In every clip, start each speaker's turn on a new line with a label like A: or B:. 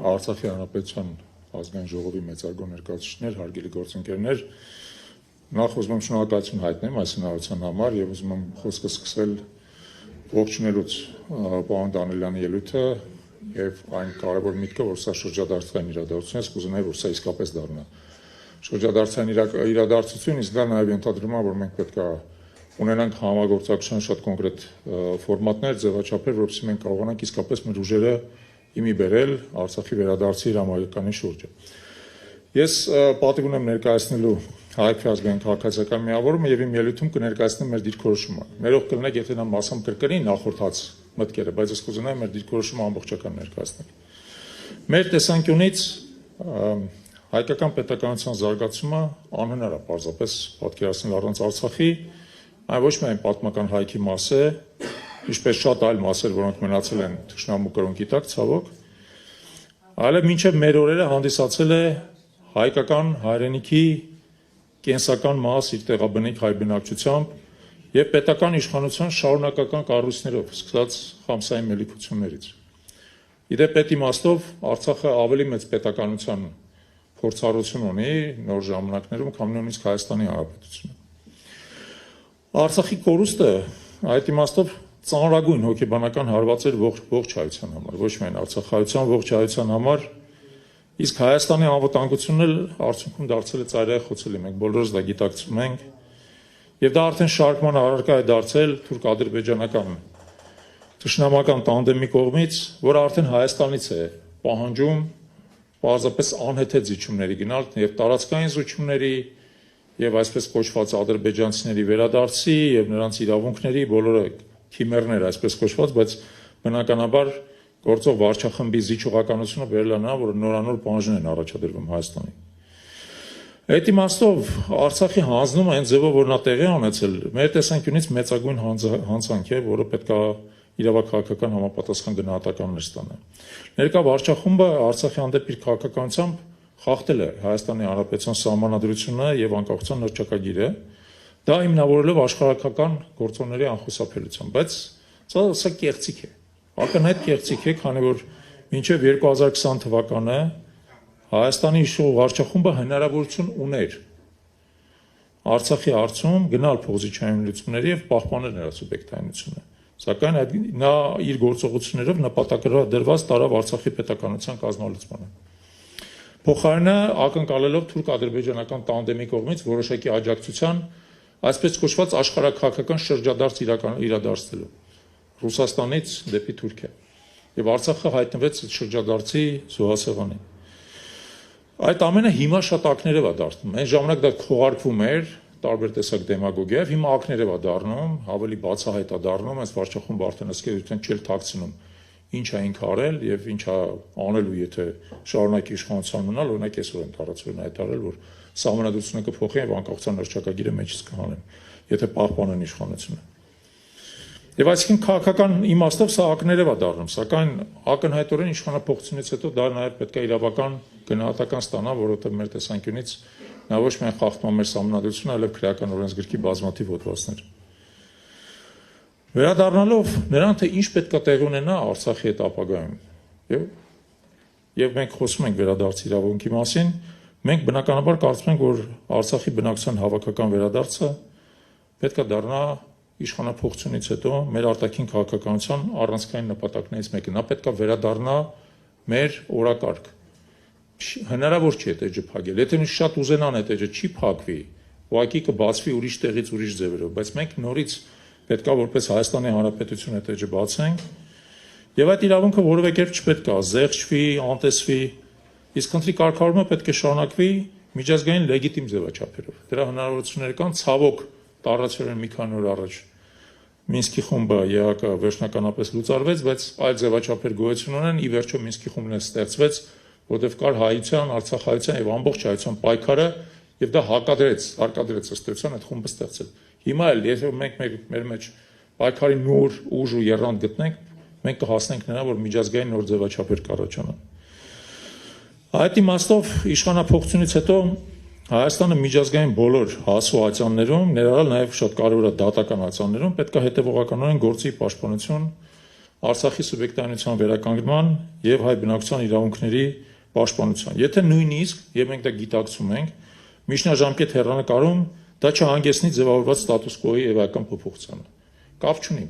A: Արցախի հանրապետության ազգային ժողովի մեծարգո ներկայացուցիչներ, հարգելի գործընկերներ, նախ ուզում եմ շնորհակալություն հայտնել այս հնարավորության համար եւ ուզում եմ խոսքը սկսել ողջունելուց պարոն Դանիելյանի ելույթը եւ այն կարևոր միտքը, որ սա շրջադարձային իրադարձություն է, կուզենայի, որ սա իսկապես դառնա շրջադարձային իրադարձություն, իսկ դա նաեւ ենթադրում է, որ մենք պետք է ունենանք համագործակցության շատ կոնկրետ ֆորմատներ, ձևաչափեր, որովհետեւ մենք կարողանանք իսկապես մեր ուժերը իմի բերել Արցախի վերադարձի հրամայականի շուրջը։ Ես պատիվ ունեմ ներկայացնելու Հայաստանի ազգային քաղաքացիական միավորումը եւ իմ ելույթում կներկայացնեմ մեր դիրքորոշումը։ Ներող կլինեք, եթե նա մասամբ կրկնի նախորդած մտքերը, բայց ես կուզենայի մեր դիրքորոշումը ամբողջական ներկայացնել։ Մեր տեսանկյունից հայկական պետականության զարգացումը անհնար է պարզապես պատկերացնել առանց Արցախի, այն ոչ միայն պատմական հայքի մաս է, ինչպես շատ այլ մասեր, որոնք մնացել են թշնամու կրոնքի տակ, ցավոք, այլև մինչև մեր օրերը հանդիսացել է հայկական հայրենիքի կենսական մաս իր տեղաբնիկ հայ բնակչությամբ եւ պետական իշխանության շարունակական կառույցներով, սկսած Խամսայի մելիքություններից։ Իդեպ այդ իմաստով Արցախը ավելի մեծ պետականության փորձառություն ունի նոր ժամանակներում, քան նույնիսկ Հայաստանի Հանրապետությունը։ Արցախի կորուստը այդ իմաստով ծանրագույն հոգեբանական հարված էր ողջ հայության համար, ոչ միայն արցախայության ողջ հայության համար, իսկ Հայաստանի անվտանգությունն էլ արդյունքում դարձել է ծայրահեղոցելի, մենք բոլորս դա գիտակցում ենք, եւ դա արդեն շարքման առարկա է դարձել թուրք-ադրբեջանական թշնամական տանդեմի կողմից, որը արդեն Հայաստանից է պահանջում պարզապես անհեթեթ զիջումների գնալ եւ տարածքային զիջումների եւ այսպես կոչված ադրբեջանցիների վերադարձի եւ նրանց իրավունքների բոլորը քիմերներ այսպես կոչված, բայց բնականաբար գործող վարչախմբի զիջողականությունը վերել է նա, որ նորանոր պահանջներ են առաջադրվում Հայաստանի։ Այդ իմաստով Արցախի հանձնումը այն ձևով, որ նա տեղի ունեցել, մեր տեսանկյունից մեծագույն հանցանք է, որը պետք է իրավաքաղաքական համապատասխան գնահատականներ ստանա։ Ներկա վարչախումբը Արցախի հանդեպ իր քաղաքականությամբ խախտել է Հայաստանի Հանրապետության սահմանադրությունը եւ անկախության հռչակագիրը, դա հիմնավորելով աշխարհական գործոնների անխուսափելիությամբ, բայց սա կեղծիք է։ Ակնհայտ կեղծիք է, քանի որ մինչև 2020 թվականը Հայաստանի իշխող վարչախումբը հնարավորություն ուներ Արցախի հարցում գնալ փոխզիջային լուծումների եւ պահպանել նրա սուբյեկտայնությունը։ Սակայն նա իր գործողություններով նպատակադրված տարավ Արցախի պետականության կազմալուծմանը։ Փոխարենը ակնկալելով թուրք-ադրբեջանական տանդեմի կողմից որոշակի աջակցության, այսպես կոչված աշխարհաքաղաքական շրջադարձ իրադարձնելու Ռուսաստանից դեպի Թուրքիա եւ Արցախը հայտնվեց շրջադարձի զոհասեղանին։ Այդ ամենը հիմա շատ ակներով է դարձնում։ Այն ժամանակ դա քողարկվում էր տարբեր տեսակ դեմագոգիայով, հիմա ակներով է դառնում, ավելի բացահայտ է դառնում, այս վարչախումբը արդեն ըստ չէ թաքցնում ինչ է ինքը արել եւ ինչ է անելու, եթե շարունակի իշխանության մնալ, օրինակ այսօր են տարածվել հայտարարել, որ սահմանադրությունը կփոխեն եւ անկախության հռչակագիրը մեջից կհանեն, եթե պահպանեն իշխանությունը։ Եվ այսինքն քաղաքական իմաստով սա ակներով է դառնում, սակայն ակնհայտորեն իշխանապողությունից հետո դա նաև պետք է իրավական գնահատական ստանա, որովհետև մեր տեսանկյունից նա ոչ միայն խախտում է մեր սահմանադրությունը, այլև քրեական օրենսգրքի բազմաթիվ հոդվածներ։ Վերադառնալով նրան, թե ինչ պետք է տեղի ունենա Արցախի հետ ապագայում, եւ մենք խոսում ենք վերադարձի իրավունքի մասին, մենք բնականաբար կարծում ենք, որ Արցախի բնակչության հավաքական վերադարձը պետք է դառնա իշխանապողությունից հետո մեր արտաքին քաղաքականության առանցքային նպատակներից մեկը։ Նա պետք է վերադառնա մեր օրակարգ։ Հնարավոր չի այդ էջը փակել։ Եթե շատ ուզենան այդ էջը չի փակվի, ուղղակի կբացվի ուրիշ տեղից ուրիշ ձևերով, բայց մենք նորից պետք է որպես Հայաստանի Հանրապետություն այդ էջը բացենք եւ այդ իրավունքը որևէ կերպ չպետք է զեղչվի, անտեսվի, իսկ քննի կարգավորումը պետք է շարունակվի միջազգային լեգիտիմ ձևաչափերով։ Դրա հնարավորություններ կան, ցավոք տարածվել են մի քանի օր առաջ Մինսկի խումբը ԵԱԿ-ը վերջնականապես լուծարվեց, բայց այլ ձևաչափեր գոյություն ունեն, ի վերջո Մինսկի խումբն է ստեղծվեց, որտեղ կար հայության, արցախայության եւ ամբողջ հայության պայքարը եւ դա հարկադրեց ըստ էության այդ խումբը ստեղծել։ Հիմա էլ եթե մենք մեր մեջ պայքարի նոր ուժ ու եռանդ գտնենք, մենք կհասնենք նրան, որ միջազգային նոր ձևաչափեր կառաջանան։ Այդ իմաստով իշխանապողությունից հետո Հայաստանը միջազգային բոլոր հասու ատյաններում, ներառյալ նաև շատ կարևոր է դատական ատյաններում, պետք է հետևողականորեն գործի պաշտպանություն Արցախի սուբյեկտայնության վերականգնման եւ հայ բնակչության իրավունքների պաշտպանության։ Եթե նույնիսկ, եւ մենք դա գիտակցում ենք, միջնաժամկետ հեռանկարում դա չհանգեցնի ձևավորված ստատուս կոյի էական փոփոխությանը։ Կապ չունի։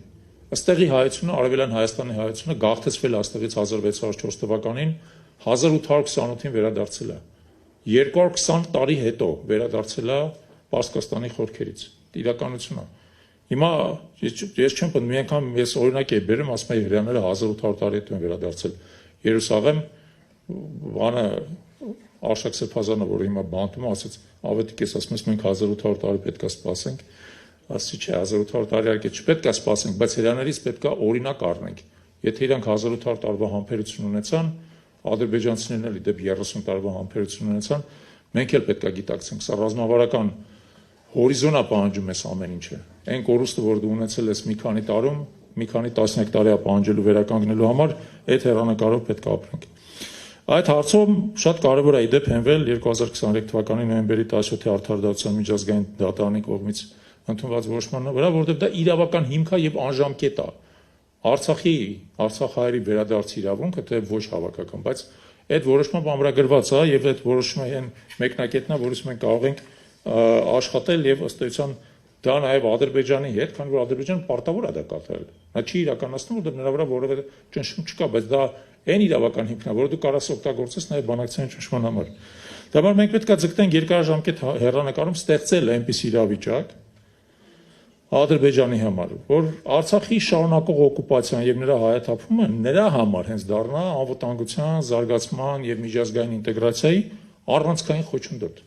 A: Ըստեղի հայությունը, Արևելյան Հայաստանի հայությունը գաղթեցվել այստեղից 1604 թվականին 1828-ին վերադարձել է։ 220 տարի հետո վերադարձել է Պարսկաստանի խորքերից։ Իրականություն է։ Հիմա ես չեմ պնդում, մի անգամ ես օրինակ եմ բերում, ասում եմ հրեաները 1800 տարի հետո են վերադարձել Երուսաղեմ, բանը Արշակ Սեփազանը, որ հիմա բանտում է, ասաց, ավետիք ես ասում ես մենք 1800 տարի պետք է սպասենք, ասի չէ, 1800 տարի արկե չպետք է սպասենք, բայց հրեաներից պետք է օրինակ առնենք։ Եթե իրանք 1800 տարվա համբերություն ունեցան, ադրբեջանցիներն էլ դեպի 30 տարվա համբերություն ունեցան, մենք էլ պետք է գիտակցենք, սա ռազմավարական հորիզոնա պահանջում ես ամեն ինչը։ Այն կորուստը, որ դու ունեցել ես մի քանի տարում, մի քանի տասնյակ տարի է պահանջելու վերականգնելու համար, այդ հեռանկարով պետք է ապրենք։ Այդ հարցում շատ կարևոր է իդեպ հենվել 2023 թվականի նոյեմբերի 17-ի Արդարադատության միջազգային դատարանի կողմից ընդունված որոշման վրա, որտեղ դա իրավական հիմք է եւ անժամկետ է։ Արցախահայերի վերադարձ իրավունքը թե ոչ հավաքական, բայց այդ որոշմամբ ամրագրված է եւ այդ որոշումը այն մեկնակետն է, որից մենք կարող ենք աշխատել եւ ըստ էության դա նաեւ Ադրբեջանի հետ, քանի որ Ադրբեջանը պարտավոր է դա կատարել։ Նա չի իրականացնում, որտեղ նրա վրա որևէ ճնշում չկա, բայց դա այն իրավական հիմքն է, որը դու կարաս օգտագործես նաեւ բանակցային ճնշման համար։ Դա մենք պետք է ձգտենք երկարաժամկետ հեռանկարում ստեղծել այնպիսի իրավիճակ Ադրբեջանի համար, որ Արցախի շարունակող օկուպացիան եւ նրա հայաթափումը նրա համար հենց դառնա անվտանգության, զարգացման եւ միջազգային ինտեգրացիայի առանցքային խոչընդոտ։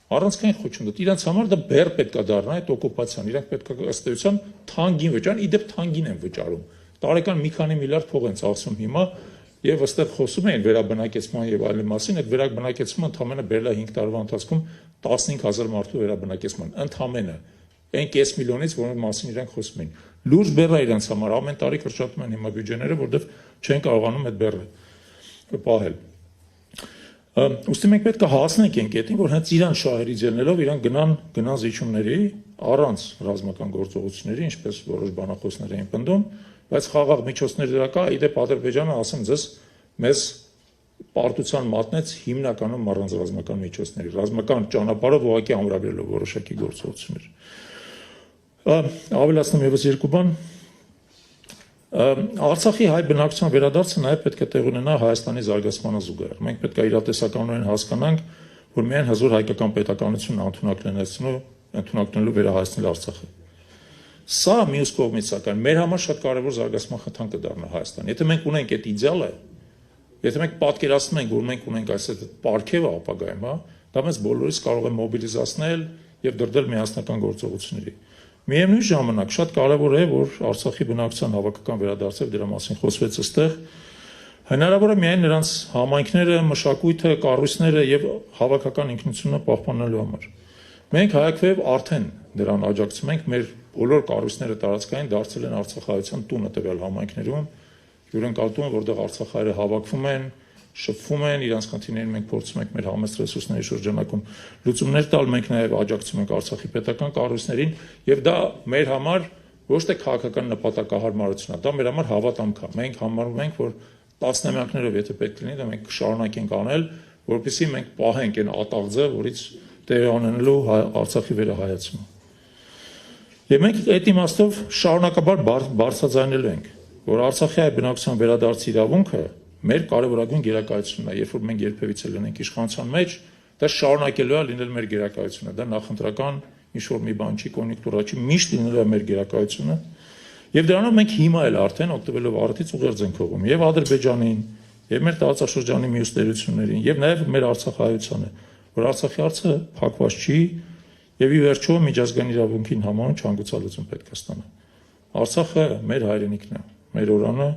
A: Առանցքային խոչընդոտ իրանց համար դա բեռ պետք է դառնա այդ օկուպացիան, իրանք պետք է ըստ էության թանկին վճարեն, իդեպ թանկին են վճարում։ Տարեկան մի քանի միլիարդ փող են ծախսում հիմա եւ ըստեղ խոսում են վերաբնակեցման եւ այլն մասին, այդ վերաբնակեցումը ընդամենը բերել է 5 տարվա ընթացքում 15000 մարդու վերաբնակեցման, ընդամենը այն կես միլիոնից, որոնց մասին իրանք խոսում են։ Լուրջ բեռ է իրանց համար, ամեն տարի կրճատում են հիմա բյուջեները, որովհետեւ չեն կարողանում այդ բեռը պահել։ Ուստի մենք պետք է հասնենք այն կետին, որ հենց իրան շահերից ելնելով իրանք գնան զիջումների առանց ռազմական գործողությունների, ինչպես որոշ բանախոսներ էին պնդում, բայց խաղաղ միջոցներ դրա կա, իդեպ Ադրբեջանը, ասեմ ձեզ, մեզ պարտության մատնեց հիմնականում առանց ռազմական միջոցների, ռազմական ճանապարհով ուղղակի ամրագրելով որոշակի գործողություններ։ Ավելացնում եւս երկու բան։ Արցախի հայ բնակչության վերադարձը նաև պետք է տեղ ունենա Հայաստանի զարգացմանը զուգահեռ։ Մենք պետք է իրատեսականորեն հասկանանք, որ միայն հզոր հայկական պետականությունն ընդունակնելու վերահայեցնել Արցախը։ Սա մյուս կողմից սակայն մեր համար շատ կարևոր զարգացման խթան կդառնա Հայաստան։ Եթե մենք ունենք այդ իդեալը, եթե մենք պատկերացնում ենք, որ մենք ունենք այս պարգևը ապագայում, դա մեզ բոլորիս կարող է մոբիլիզացնել եւ դրդել միասնական գործողությունների։ Միևնույն ժամանակ շատ կարևոր է, որ Արցախի բնակչության հավաքական վերադարձը դրա մասին խոսվեց այստեղ, հնարավոր է միայն նրանց համայնքները, մշակույթը, կառույցները եւ հավաքական ինքնությունը պահպանելու համար։ Մենք հայակվեւ արդեն դրան աջակցում ենք, մեր բոլոր կառույցները տարածքային դարձել են արցախայցյան տունը տվյալ համայնքներում, հյուրընկալում, որտեղ արցախայերը հավաքվում են, շփվում են, իրանց խնդիրներին մենք փորձում ենք մեր համեստ ռեսուրսների շրջանակում լուծումներ տալ, մենք նաև աջակցում ենք Արցախի պետական կառույցներին, եւ դա մեր համար ոչ թե քաղաքական նպատակահարմարություն է, դա մեր համար հավատամք է։ Մենք համարում ենք, որ տասնամյակներով եթե պետք լինի, դա մենք կշարունակենք անել, որպեսզի մենք պահենք այն ատաղձը, որից տեղի ունենալու Արցախի վերահայացումը։ Եվ մենք այդ իմաստով շարունակաբար բարձրաձայնելու ենք, որ Արցախի հայ բնակչության վերադարձ իրավունքը մեր կարևորագույն գերակայությունն է, երբ որ մենք երբևիցե լինենք իշխանության մեջ, դա շարունակելու է լինել մեր գերակայությունը, դա նախընտրական ինչ-որ մի բան չի, կոնյունկտուրա չի, միշտ լինելու է մեր գերակայությունը, եւ դրանով մենք հիմա էլ արդեն օգտվելով արդից ուղերձ ենք հողում եւ Ադրբեջանին, եւ մեր տարածաշրջանի մյուս տերություններին, եւ նաեւ մեր Արցախայությանը, որ Արցախի հարցը փակված չի եւ ի վերջո միջազգային իրավունքին համաձայն չհանգուցալուծում պետք է ստանա։ Արցախը մեր հայրենիքն է, մեր օրանը,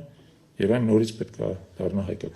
A: եւ այն նորից պետք է դառնա հայկական։